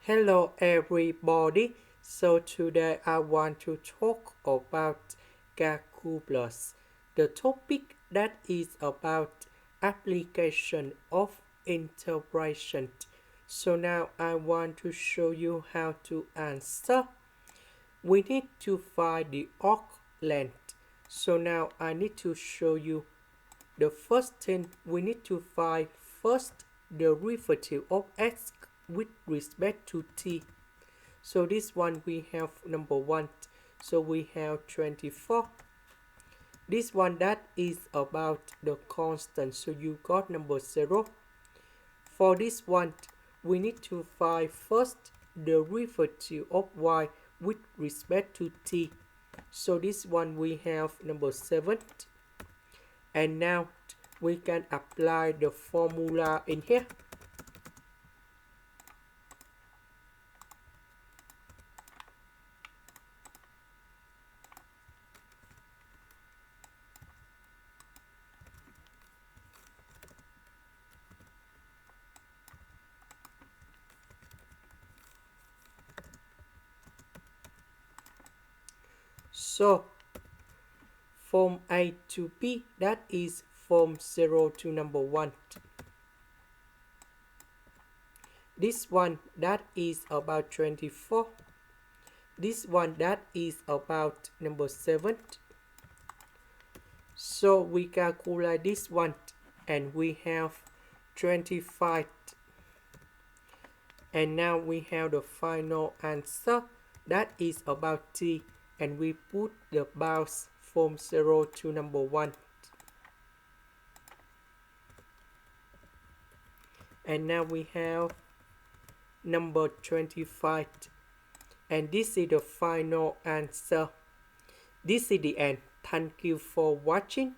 Hello everybody. So today I want to talk about calculus. The topic that is about application of integration. So now I want to show you how to answer. We need to find the arc length. So now I need to show you the first thing. We need to find first the derivative of x with respect to t. So this one we have number 1. So we have 24. This one that is about the constant. So you got number 0. For this one, we need to find first the derivative of y with respect to t. So this one we have number 7. And now we can apply the formula in here. So from A to B, that is from 0 to number 1. This one that is about 24. This one that is about number 7. So we calculate this one and we have 25. And now we have the final answer that is about t, and we put the bounds from 0 to number 1. And now we have number 25. And this is the final answer. This is the end. Thank you for watching.